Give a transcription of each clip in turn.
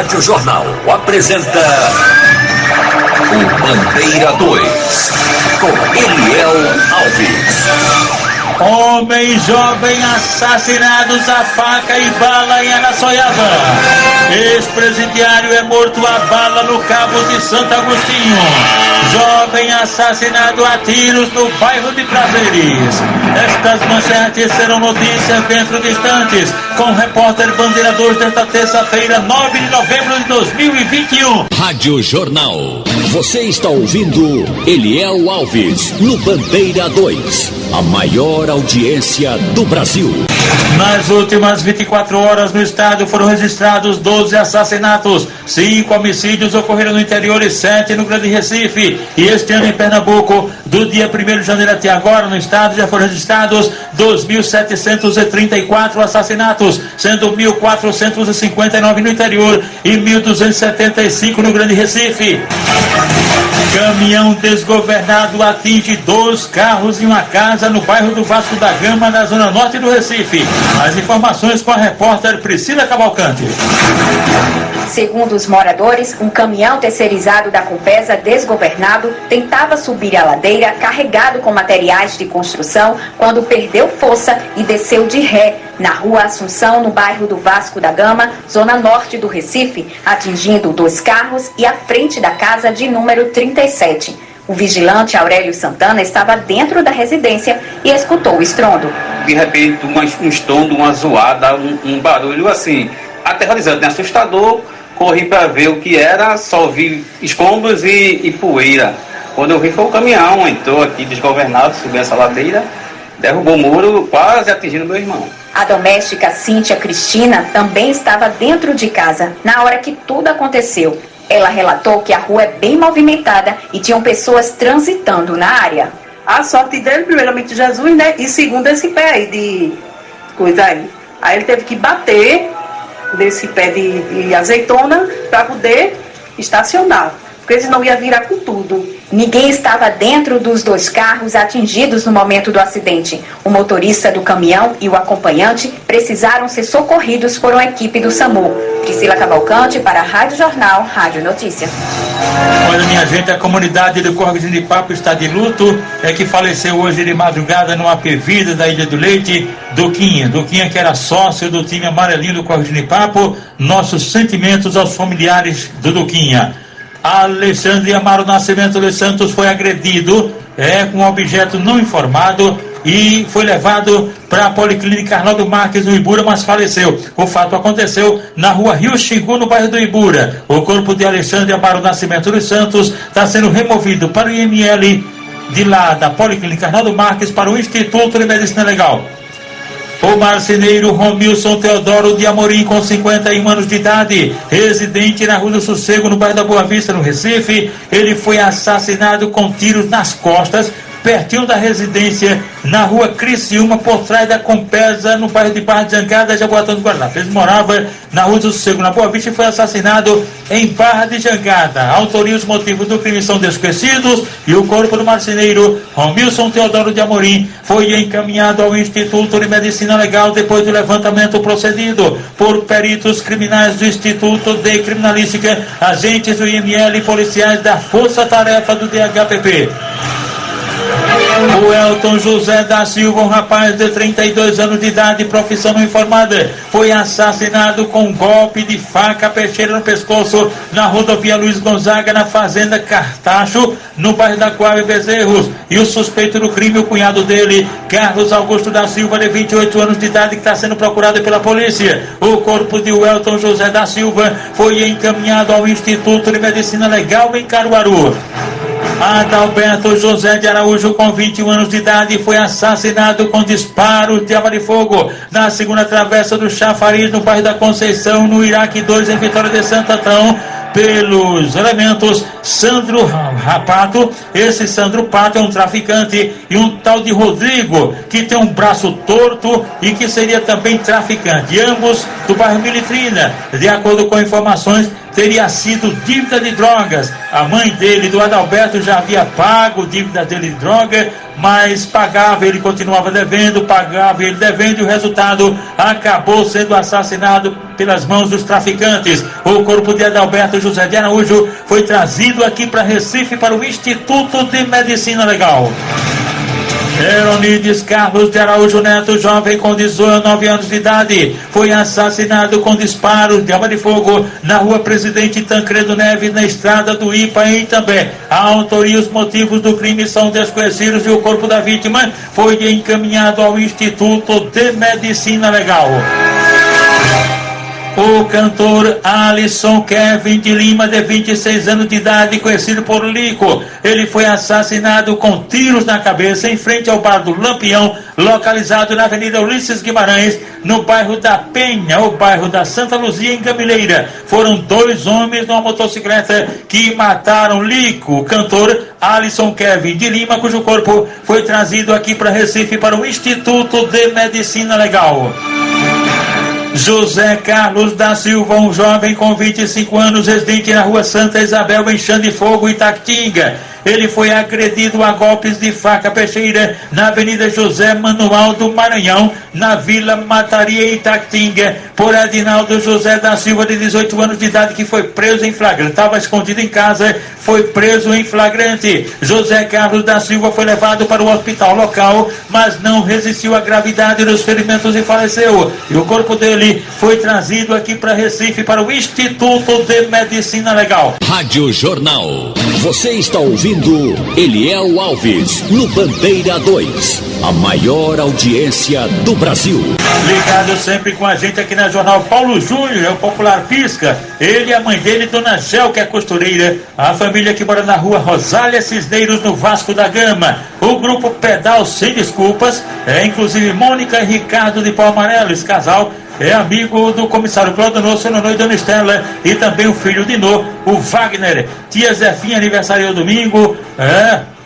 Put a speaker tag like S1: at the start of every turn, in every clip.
S1: Rádio Jornal apresenta o Bandeira 2, com Eliel Alves.
S2: Homem e jovem assassinados a faca e bala em Anaçoiaba. Ex-presidiário é morto a bala no Cabo de Santo Agostinho. Jovem assassinado a tiros no bairro de Prazeres. Estas manchetes serão notícias dentro de instantes, com o repórter Bandeira 2 desta terça-feira, 9 de novembro de 2021.
S1: Rádio Jornal. Você está ouvindo Eliel Alves no Bandeira 2, a maior audiência do Brasil.
S2: Nas últimas 24 horas no estado foram registrados 12 assassinatos, 5 homicídios ocorreram no interior e 7 no Grande Recife. E este ano em Pernambuco, do dia 1º de janeiro até agora, no estado já foram registrados 2.734 assassinatos, sendo 1.459 no interior e 1.275 no Grande Recife. Caminhão desgovernado atinge 2 carros e uma casa no bairro do Vasco da Gama, na zona norte do Recife. As informações com a repórter Priscila Cavalcante.
S3: Segundo os moradores, um caminhão terceirizado da Compesa desgovernado tentava subir a ladeira carregado com materiais de construção quando perdeu força e desceu de ré na rua Assunção, no bairro do Vasco da Gama, zona norte do Recife, atingindo 2 carros e a frente da casa de número 37. O vigilante Aurélio Santana estava dentro da residência e escutou o estrondo.
S4: De repente, um estrondo, uma zoada, um barulho assim, aterrorizante, assustador. Corri para ver o que era, só vi escombros e poeira. Quando eu vi, foi o caminhão, entrou aqui desgovernado, subiu essa ladeira, derrubou o muro, quase atingindo meu irmão.
S3: A doméstica Cíntia Cristina também estava dentro de casa na hora que tudo aconteceu. Ela relatou que a rua é bem movimentada e tinham pessoas transitando na área.
S5: A sorte dele, primeiramente Jesus, né? E segundo esse pé aí de coisa aí. Aí ele teve que bater desse pé de azeitona para poder estacionar, porque eles não iam virar com tudo.
S3: Ninguém estava dentro dos 2 carros atingidos no momento do acidente. O motorista do caminhão e o acompanhante precisaram ser socorridos por uma equipe do SAMU. Priscila Cavalcante para a Rádio Jornal, Rádio Notícia.
S2: Olha, minha gente, a comunidade do Córrego de Papo está de luto. É que faleceu hoje de madrugada numa pevida da Ilha do Leite, Duquinha. Duquinha, que era sócio do time amarelinho do Córrego de Papo. Nossos sentimentos aos familiares do Duquinha. Alexandre Amaro Nascimento dos Santos foi agredido com um objeto não informado e foi levado para a Policlínica Arnaldo Marques no Ibura, mas faleceu. O fato aconteceu na rua Rio Xingu, no bairro do Ibura. O corpo de Alexandre Amaro Nascimento dos Santos está sendo removido para o IML de lá da Policlínica Arnaldo Marques para o Instituto de Medicina Legal. O marceneiro Romilson Teodoro de Amorim, com 51 anos de idade, residente na Rua do Sossego, no bairro da Boa Vista, no Recife, ele foi assassinado com tiros nas costas, pertinho da residência, na rua Criciúma, por trás da Compesa, no bairro de Barra de Jangada, Jaboatão do Guararapes. Ele morava na Rua do Sossego, na Boa Vista, e foi assassinado em Barra de Jangada. A autoria e os motivos do crime são desconhecidos e o corpo do marceneiro Romilson Teodoro de Amorim foi encaminhado ao Instituto de Medicina Legal depois do levantamento procedido por peritos criminais do Instituto de Criminalística, agentes do IML e policiais da Força Tarefa do DHPP. O Elton José da Silva, um rapaz de 32 anos de idade, profissão não informada, foi assassinado com um golpe de faca peixeira no pescoço na rodovia Luiz Gonzaga, na fazenda Cartacho, no bairro da Coab Bezerros. E o suspeito do crime, o cunhado dele, Carlos Augusto da Silva, de 28 anos de idade, que está sendo procurado pela polícia. O corpo de Elton José da Silva foi encaminhado ao Instituto de Medicina Legal em Caruaru. Adalberto José de Araújo, com 21 anos de idade, foi assassinado com disparos de arma de fogo na segunda travessa do Chafariz, no bairro da Conceição, no Iraque 2, em Vitória de Santo Antão, pelos elementos Sandro Rapato. Esse Sandro Pato é um traficante, e um tal de Rodrigo, que tem um braço torto e que seria também traficante, ambos do bairro Militrina. De acordo com informações, teria sido dívida de drogas. A mãe dele, do Adalberto, já havia pago dívida dele de droga, mas pagava, ele continuava devendo, pagava ele devendo, e o resultado acabou sendo assassinado pelas mãos dos traficantes. O corpo de Adalberto José de Araújo foi trazido aqui para Recife, para o Instituto de Medicina Legal. Eronides Carlos de Araújo Neto, jovem com 19 anos de idade, foi assassinado com disparos de arma de fogo na rua Presidente Tancredo Neves, na estrada do IPA, em Itambé. A autoria e os motivos do crime são desconhecidos e o corpo da vítima foi encaminhado ao Instituto de Medicina Legal. O cantor Alisson Kevin de Lima, de 26 anos de idade, conhecido por Lico, ele foi assassinado com tiros na cabeça em frente ao bar do Lampião, localizado na Avenida Ulisses Guimarães, no bairro da Penha, o bairro da Santa Luzia, em Gamileira. Foram 2 homens numa motocicleta que mataram Lico, o cantor Alisson Kevin de Lima, cujo corpo foi trazido aqui para Recife, para o Instituto de Medicina Legal. José Carlos da Silva, um jovem com 25 anos, residente na rua Santa Isabel, em Chão de Fogo, Itaquitinga. Ele foi agredido a golpes de faca peixeira na Avenida José Manuel do Maranhão, na Vila Mataria, Itaquitinga, por Adinaldo José da Silva, de 18 anos de idade, que foi preso em flagrante. Estava escondido em casa, foi preso em flagrante. José Carlos da Silva foi levado para o hospital local, mas não resistiu à gravidade dos ferimentos e faleceu. E o corpo dele foi trazido aqui para Recife, para o Instituto de Medicina Legal.
S1: Rádio Jornal. Você está ouvindo Eliel Alves, no Bandeira 2, a maior audiência do Brasil.
S2: Ligado sempre com a gente aqui na Jornal, Paulo Júnior, é o popular Pisca. Ele e a mãe dele, Dona Gel, que é costureira. A família que mora na rua Rosália Cisneiros, no Vasco da Gama. O grupo Pedal Sem Desculpas, inclusive Mônica e Ricardo de Pau Amarelo, esse casal é amigo do comissário Clodono, seu Nonô e Dona Estela, e também o filho de Nô, o Wagner. Tia Zefinha aniversariou domingo,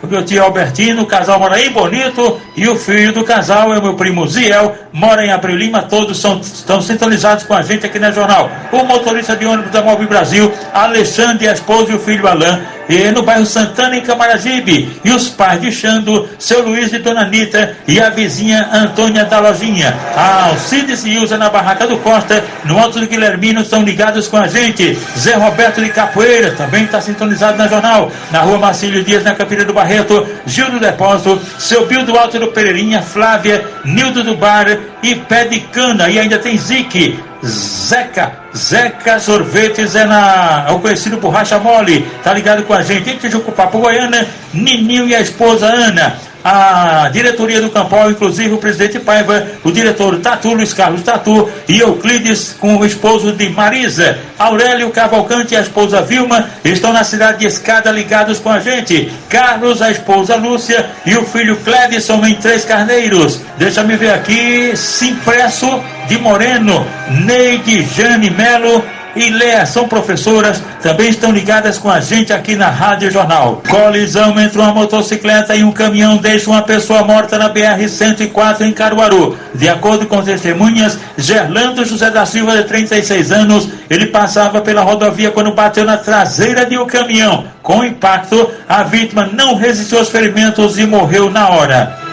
S2: o meu tio Albertino, o casal mora em Bonito, e o filho do casal é o meu primo Ziel, mora em Abreu Lima. Todos estão sintonizados com a gente aqui na Jornal. O motorista de ônibus da Mobi Brasil, Alexandre, a esposa e o filho Alain, e no bairro Santana, em Camaragibe. E os pais de Xando, seu Luiz e Dona Anitta, e a vizinha Antônia da Lojinha. A Alcides e Ilza, na Barraca do Costa, no Alto do Guilhermino, estão ligados com a gente. Zé Roberto de Capoeira também está sintonizado na Jornal. Na rua Marcílio Dias, na Campina do Barreto, Gil do Depósito, seu Bill do Alto do Pereirinha, Flávia, Nildo do Bar e Pé de Cana. E ainda tem Zique, Zeca Sorvetes, é o conhecido Borracha Mole, tá ligado com a gente. Em Tijucupapo, Goiânia, Nininho e a esposa Ana. A diretoria do Campol, inclusive o presidente Paiva, o diretor Tatu, Luiz Carlos Tatu, e Euclides, com o esposo de Marisa. Aurélio Cavalcante e a esposa Vilma estão na cidade de Escada, ligados com a gente. Carlos, a esposa Lúcia e o filho Cledson, em Três Carneiros. Deixa-me ver aqui, Simpresso de Moreno, Neide, Jane Melo e Léa são professoras, também estão ligadas com a gente aqui na Rádio Jornal. Colisão entre uma motocicleta e um caminhão deixa uma pessoa morta na BR-104 em Caruaru. De acordo com testemunhas, Gerlando José da Silva, de 36 anos, ele passava pela rodovia quando bateu na traseira de um caminhão. Com o impacto, a vítima não resistiu aos ferimentos e morreu na hora.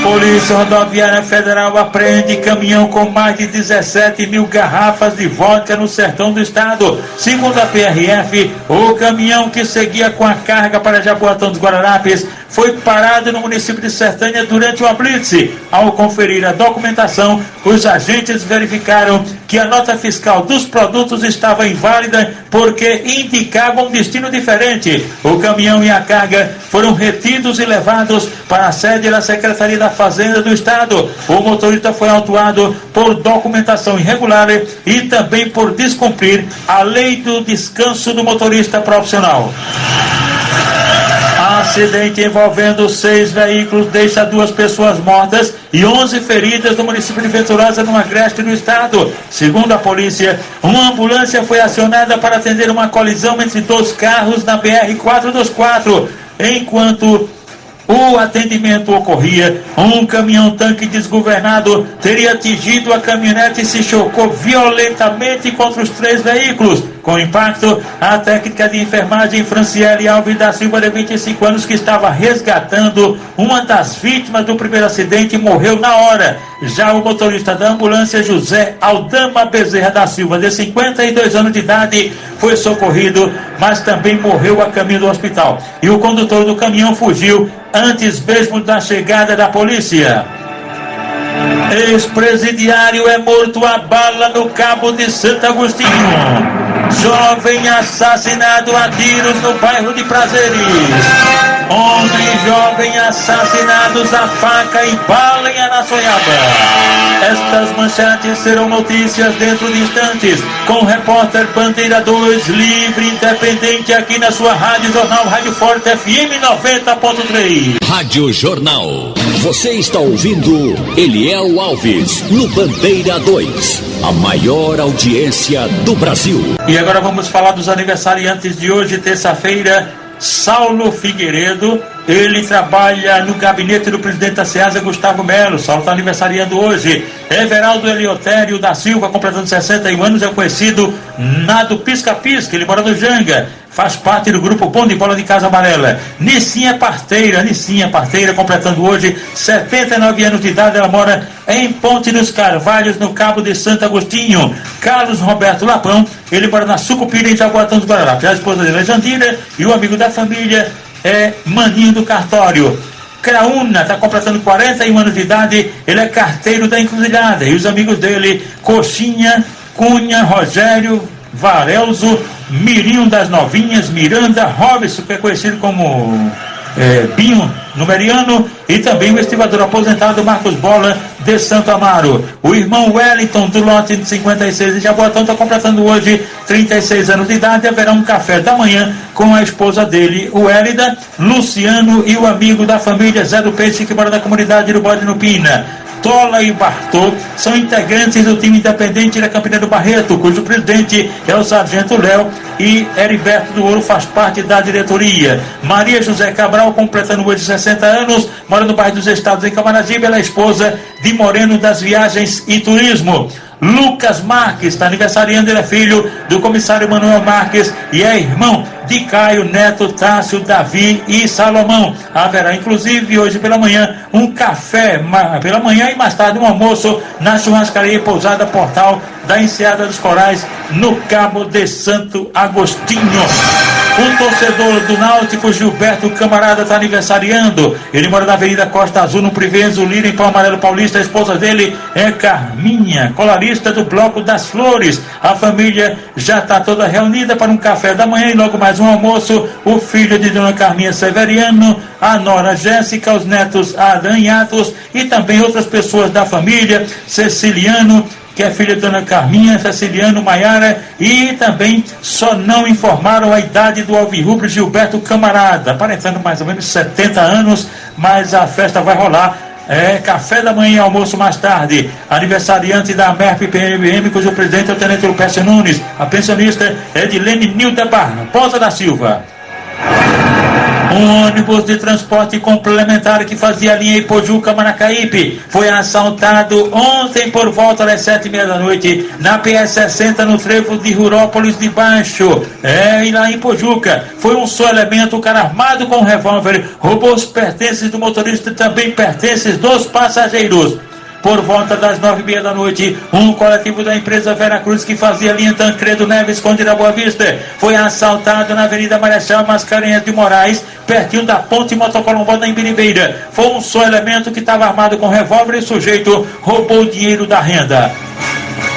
S2: Polícia Rodoviária Federal apreende caminhão com mais de 17 mil garrafas de vodka no sertão do estado. Segundo a PRF, o caminhão que seguia com a carga para Jaboatão dos Guararapes foi parado no município de Sertânia durante uma blitz. Ao conferir a documentação, os agentes verificaram que a nota fiscal dos produtos estava inválida porque indicava um destino diferente. O caminhão e a carga foram retidos e levados para a sede da Secretaria da Fazenda do Estado. O motorista foi autuado por documentação irregular e também por descumprir a lei do descanso do motorista profissional. Acidente envolvendo 6 veículos deixa 2 pessoas mortas e 11 feridas no município de Venturosa, no Agreste, no estado. Segundo a polícia, uma ambulância foi acionada para atender uma colisão entre 2 carros na BR-424. Enquanto o atendimento ocorria, um caminhão-tanque desgovernado teria atingido a caminhonete e se chocou violentamente contra os 3 veículos. Com o impacto, a técnica de enfermagem Franciele Alves da Silva, de 25 anos, que estava resgatando uma das vítimas do primeiro acidente, morreu na hora. Já o motorista da ambulância, José Aldama Bezerra da Silva, de 52 anos de idade, foi socorrido, mas também morreu a caminho do hospital. E o condutor do caminhão fugiu antes mesmo da chegada da polícia. Ex-presidiário é morto a bala no Cabo de Santo Agostinho. Jovem assassinado a tiros no bairro de Prazeres. Homem e jovem assassinados a faca e bala em Araçoiaba. Estas manchetes serão notícias dentro de instantes, com o repórter Bandeira 2, livre, independente, aqui na sua Rádio Jornal, Rádio Forte FM 90.3.
S1: Rádio Jornal. Você está ouvindo Eliel Alves, no Bandeira 2, a maior audiência do Brasil.
S2: E agora vamos falar dos aniversariantes de hoje, terça-feira. Saulo Figueiredo, ele trabalha no gabinete do presidente da SEASA, Gustavo Melo. Saulo está aniversariando hoje. Everaldo Eliotério da Silva, completando 61 anos, é conhecido na do Pisca-Pisca, ele mora no Janga, faz parte do grupo Bom de Bola de Casa Amarela. Nicinha Parteira, completando hoje 79 anos de idade, ela mora em Ponte dos Carvalhos, no Cabo de Santo Agostinho. Carlos Roberto Lapão, ele mora na Sucupira, em Jaboatão dos Guararapes. A esposa dele é Jandira e o amigo da família é Maninho do Cartório. Craúna está completando 41 anos de idade, ele é carteiro da Encruzilhada. E os amigos dele, Coxinha, Cunha, Rogério, Varelzo, Mirinho das Novinhas, Miranda, Robson, que é conhecido como Binho Numeriano, e também o estivador aposentado Marcos Bola de Santo Amaro. O irmão Wellington do lote de 56 de Jaboatão está completando hoje 36 anos de idade. Haverá um café da manhã com a esposa dele, o Hélida, Luciano, e o amigo da família Zé do Peixe, que mora na comunidade do Bode no Pina. Tola e Bartô são integrantes do time independente da Campina do Barreto, cujo presidente é o Sargento Léo, e Heriberto do Ouro faz parte da diretoria. Maria José Cabral, completando hoje 60 anos, mora no bairro dos Estados, em Camaragibe, ela é esposa de Moreno das Viagens e Turismo. Lucas Marques está aniversariando, ele é filho do comissário Manuel Marques e é irmão de Caio, Neto, Tássio, Davi e Salomão. Haverá inclusive hoje pela manhã um café pela manhã e mais tarde um almoço na churrascaria e pousada Portal da Enseada dos Corais, no Cabo de Santo Agostinho. O torcedor do Náutico, Gilberto Camarada, está aniversariando. Ele mora na Avenida Costa Azul, no Privenzo Lira, em Pão Amarelo Paulista. A esposa dele é Carminha, colarista do Bloco das Flores. A família já está toda reunida para um café da manhã e logo mais um almoço. O filho de Dona Carminha Severiano, a nora Jéssica, os netos Adam e Atos e também outras pessoas da família, Ceciliano, que é filha da Dona Carminha, Ceciliano, Maiara, e também só não informaram a idade do alvirrubro Gilberto Camarada, aparentando mais ou menos 70 anos, mas a festa vai rolar. Café da manhã e almoço mais tarde. Aniversariante da MERP PMM, cujo presidente é o tenente Lupécio Nunes. A pensionista é Edilene Nilda Barbosa da Silva. Um ônibus de transporte complementar que fazia a linha Ipojuca-Maracaípe foi assaltado ontem por volta das 7h30 da noite na PS60, no trevo de Rurópolis de Baixo, e lá em Ipojuca. Foi um só elemento, o cara armado com um revólver, roubou os pertences do motorista e também pertences dos passageiros. Por volta das 9h30 da noite, um coletivo da empresa Veracruz, que fazia linha Tancredo Neves com Boa Vista, foi assaltado na Avenida Marechal Mascarenhas de Moraes, pertinho da Ponte Motocolombó da Imbiribeira. Foi um só elemento que estava armado com revólver e o sujeito roubou o dinheiro da renda.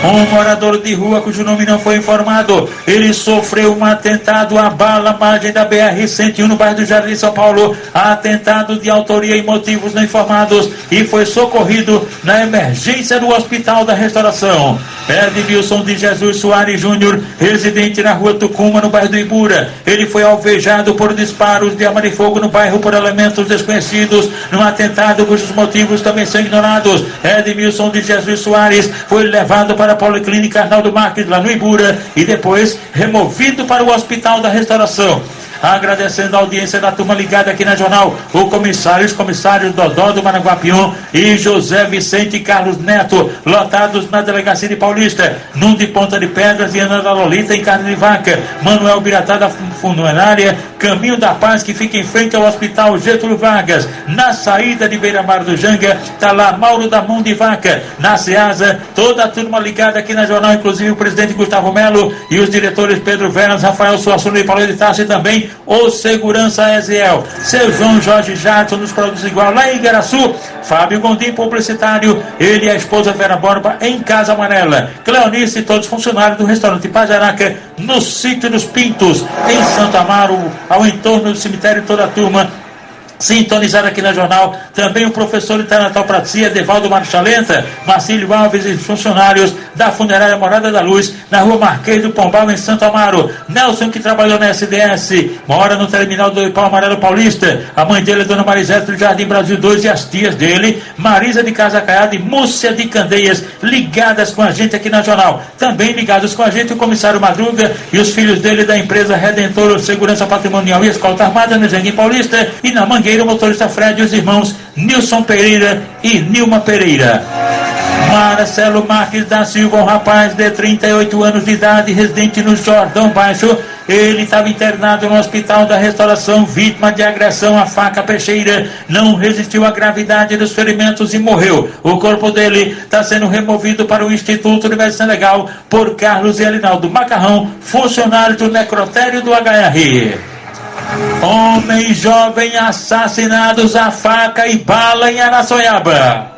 S2: Um morador de rua, cujo nome não foi informado, ele sofreu um atentado à bala à margem da BR-101 no bairro do Jardim, São Paulo. Atentado de autoria e motivos não informados, e foi socorrido na emergência do Hospital da Restauração. Edmilson de Jesus Soares Júnior, residente na rua Tucuma, no bairro do Ibura. Ele foi alvejado por disparos de arma de fogo no bairro por elementos desconhecidos, num atentado cujos motivos também são ignorados. Edmilson de Jesus Soares foi levado para a Policlínica Arnaldo Marques, lá no Ibura, e depois removido para o Hospital da Restauração. agradecendo a audiência da turma ligada aqui na Jornal, os comissários Dodó do Maranguapium e José Vicente Carlos Neto, lotados na delegacia de Paulista, Num de Ponta de Pedras e Ana da Lolita em Carne de Vaca, Manuel Biratá da Funerária, Caminho da Paz, que fica em frente ao Hospital Getúlio Vargas, na saída de Beira-Mar do Janga, está lá Mauro da Mão de Vaca, na Ceasa, toda a turma ligada aqui na Jornal, inclusive o presidente Gustavo Melo e os diretores Pedro Veras, Rafael Suassuna e Paulo de Tarso, e também o segurança Eziel, seu João Jorge Jato nos produtos igual lá em Igaraçu, Fábio Gondim, publicitário, ele e a esposa Vera Borba em Casa Amarela, Cleonice e todos os funcionários do restaurante Pajaraca, no Sítio dos Pintos, em Santo Amaro, ao entorno do cemitério, toda a turma sintonizado aqui na Jornal, também o professor de Natal Pratia, Devaldo Marchalenta, Marcílio Alves e funcionários da Funerária Morada da Luz, na rua Marquês do Pombal, em Santo Amaro, Nelson, que trabalhou na SDS, mora no terminal do Ipau Amarelo Paulista, a mãe dele é Dona Marisete do Jardim Brasil 2 e as tias dele, Marisa de Casa Caiada e Múcia de Candeias, ligadas com a gente aqui na Jornal, também ligados com a gente o comissário Madruga e os filhos dele da empresa Redentor Segurança Patrimonial e Escolta Armada no Jardim Paulista, e na Mangueira o motorista Fred e os irmãos Nilson Pereira e Nilma Pereira. Marcelo Marques da Silva, um rapaz de 38 anos de idade, residente no Jordão Baixo, ele estava internado no Hospital da Restauração, vítima de agressão à faca peixeira, não resistiu à gravidade dos ferimentos e morreu. O corpo dele está sendo removido para o Instituto de Medicina Legal por Carlos e Elinaldo Macarrão, funcionários do necrotério do HR. Homem jovem assassinados a faca e bala em Araçoiaba.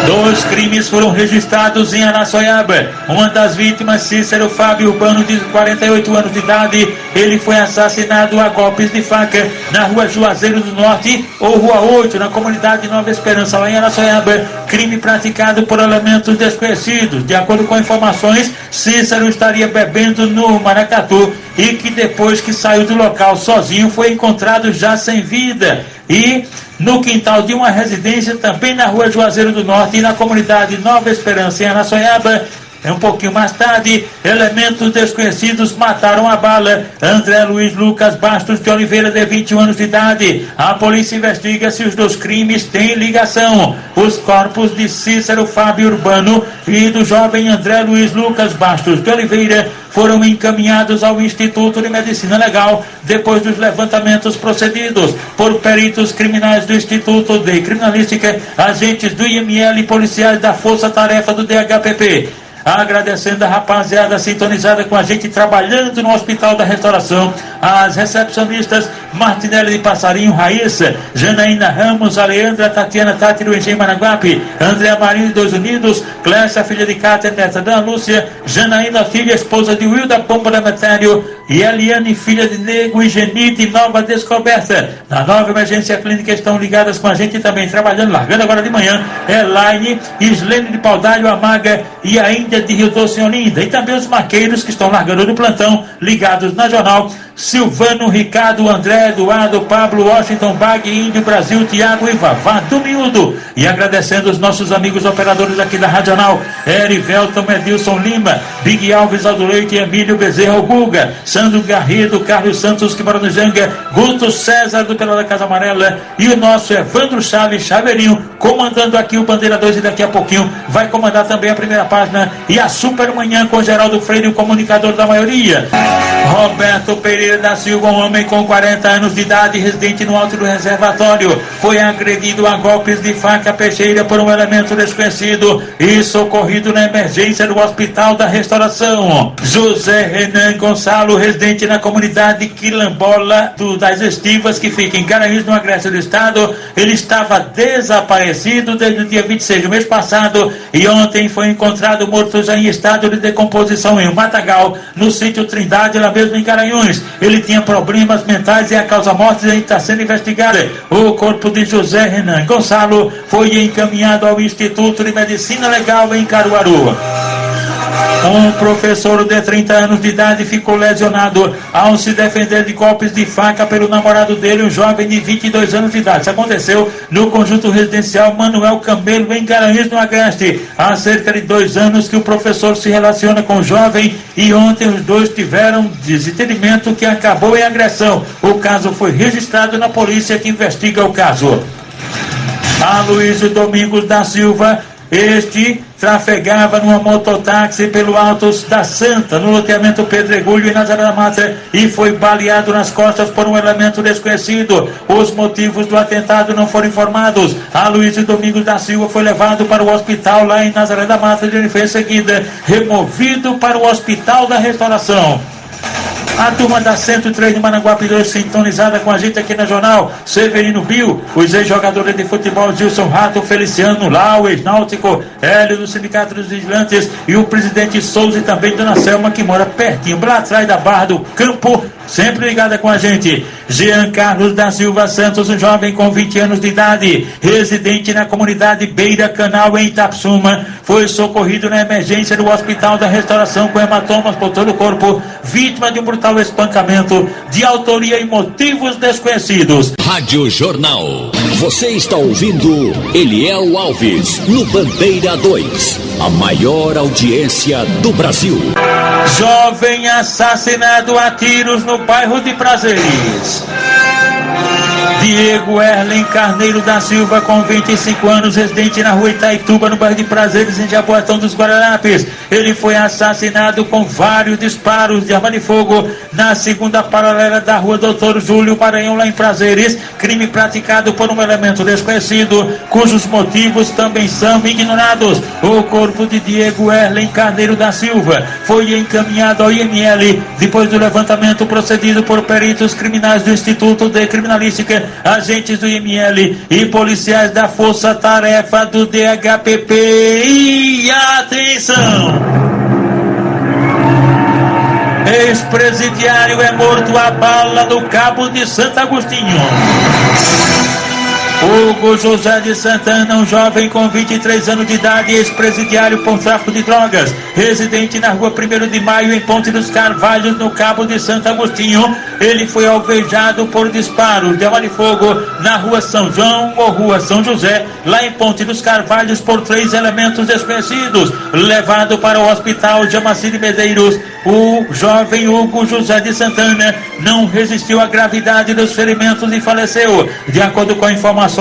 S2: 2 crimes foram registrados em Araçoiaba. Uma das vítimas, Cícero Fábio Urbano, de 48 anos de idade, ele foi assassinado a golpes de faca na rua Juazeiro do Norte ou Rua 8, na comunidade Nova Esperança, lá em Araçoiaba. Crime praticado por elementos desconhecidos. De acordo com informações, Cícero estaria bebendo no Maracatu e que depois que saiu do local sozinho foi encontrado já sem vida. E no quintal de uma residência também na rua Juazeiro do Norte e na comunidade Nova Esperança em Araçoiaba, um pouquinho mais tarde, elementos desconhecidos mataram a bala André Luiz Lucas Bastos de Oliveira, de 21 anos de idade. A polícia investiga se os 2 crimes têm ligação. Os corpos de Cícero Fábio Urbano e do jovem André Luiz Lucas Bastos de Oliveira foram encaminhados ao Instituto de Medicina Legal depois dos levantamentos procedidos por peritos criminais do Instituto de Criminalística, agentes do IML e policiais da Força Tarefa do DHPP. Agradecendo a rapaziada sintonizada com a gente, trabalhando no Hospital da Restauração, as recepcionistas Martinelli de Passarinho, Raíssa, Janaína Ramos, Aleandra, Tatiana Tati do Engenho Maranguape, Andréa Marinho de 2 Unidos, Clécia, filha de Cátia, neta da Lúcia, Janaína, filha, esposa de Will da Pomba da Metério, e Eliane, filha de Nego e Genite, Nova Descoberta. Na Nova Emergência Clínica estão ligadas com a gente também, trabalhando, largando agora de manhã, Elaine, Islene de Paudalho, Amaga e a Índia de Rio Doce em Olinda, e também os maqueiros que estão largando do plantão, ligados na Jornal, Silvano, Ricardo, André, Eduardo, Pablo, Washington, Bag, Índio, Brasil, Tiago e Vavá do Miúdo. E agradecendo os nossos amigos operadores aqui da Rádio Jornal, Erivelton, Edilson Lima, Big Alves, Aldo Leite, Emílio Bezerra, o Guga, Sandro Garrido, Carlos Santos, que mora no Janga, Guto César, do Pelão da Casa Amarela, e o nosso Evandro Chaves Chaveirinho, comandando aqui o Bandeira 2, e daqui a pouquinho vai comandar também a primeira página e a Supermanhã com Geraldo Freire, o comunicador da maioria. Roberto Pereira da Silva, um homem com 40 anos de idade, residente no Alto do Reservatório, foi agredido a golpes de faca peixeira por um elemento desconhecido e socorrido na emergência do Hospital da Restauração. José Renan Gonçalo, residente na comunidade Quilombola das Estivas, que fica em Garanhuns, no Agreste do Estado, ele estava desaparecido desde o dia 26 do mês passado e ontem foi encontrado morto já em estado de decomposição em um matagal, no sítio Trindade, lá mesmo em Garanhuns. Ele tinha problemas mentais e a causa-morte está sendo investigada. O corpo de José Renan Gonçalo foi encaminhado ao Instituto de Medicina Legal em Caruaru. Um professor de 30 anos de idade ficou lesionado ao se defender de golpes de faca pelo namorado dele, um jovem de 22 anos de idade. Isso aconteceu no conjunto residencial Manuel Camelo, em Garanhuns, no Agreste. Há cerca de 2 anos que o professor se relaciona com o jovem e ontem os dois tiveram desentendimento que acabou em agressão. O caso foi registrado na polícia, que investiga o caso. Aloysio Domingos da Silva, este trafegava numa mototáxi pelo Altos da Santa, no loteamento Pedregulho, em Nazaré da Mata, e foi baleado nas costas por um elemento desconhecido. Os motivos do atentado não foram informados. Aloysio Domingos da Silva foi levado para o hospital lá em Nazaré da Mata, e ele foi em seguida removido para o Hospital da Restauração. A turma da 103 de Maranguape 2, sintonizada com a gente aqui na Jornal. Severino Bill, os ex-jogadores de futebol Gilson Rato, Feliciano Lau, ex-náutico, Hélio do Sindicato dos Vigilantes e o presidente Souza, e também Dona Selma, que mora pertinho, lá atrás da Barra do Campo, sempre ligada com a gente. Jean Carlos da Silva Santos, um jovem com 20 anos de idade, residente na comunidade Beira Canal, em Itapsuma, foi socorrido na emergência do Hospital da Restauração com hematomas por todo o corpo, vítima de um brutal espancamento de autoria e motivos desconhecidos.
S1: Rádio Jornal. Você está ouvindo Eliel Alves, no Bandeira 2, a maior audiência do Brasil.
S2: Jovem assassinado a tiros no bairro de Prazeres. Diego Erlen Carneiro da Silva, com 25 anos, residente na rua Itaituba, no bairro de Prazeres, em Jaboatão dos Guararapes. Ele foi assassinado com vários disparos de arma de fogo na segunda paralela da rua Doutor Júlio Maranhão, lá em Prazeres. Crime praticado por um elemento desconhecido, cujos motivos também são ignorados. O corpo de Diego Erlen Carneiro da Silva foi encaminhado ao IML depois do levantamento procedido por peritos criminais do Instituto de Criminalística, agentes do IML e policiais da Força Tarefa do DHPP. E atenção! Ex-presidiário é morto a bala no Cabo de Santo Agostinho. Hugo José de Santana, um jovem com 23 anos de idade, ex-presidiário por tráfico de drogas, residente na rua 1º de Maio, em Ponte dos Carvalhos, no Cabo de Santo Agostinho. Ele foi alvejado por disparos de arma de fogo na rua São João ou rua São José, lá em Ponte dos Carvalhos, por 3 elementos desconhecidos. Levado para o hospital Jamaci de Medeiros, o jovem Hugo José de Santana não resistiu à gravidade dos ferimentos e faleceu. De acordo com informações,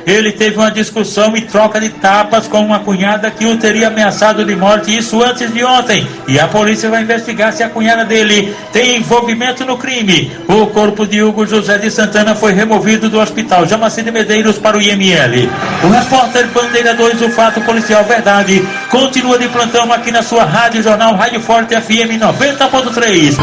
S2: ele teve uma discussão e troca de tapas com uma cunhada que o teria ameaçado de morte, isso antes de ontem, e a polícia vai investigar se a cunhada dele tem envolvimento no crime. O corpo de Hugo José de Santana foi removido do hospital Jamaci de Medeiros para o IML. O repórter Bandeira 2, o fato policial verdade, continua de plantão aqui na sua Rádio Jornal, Rádio Forte FM 90.3.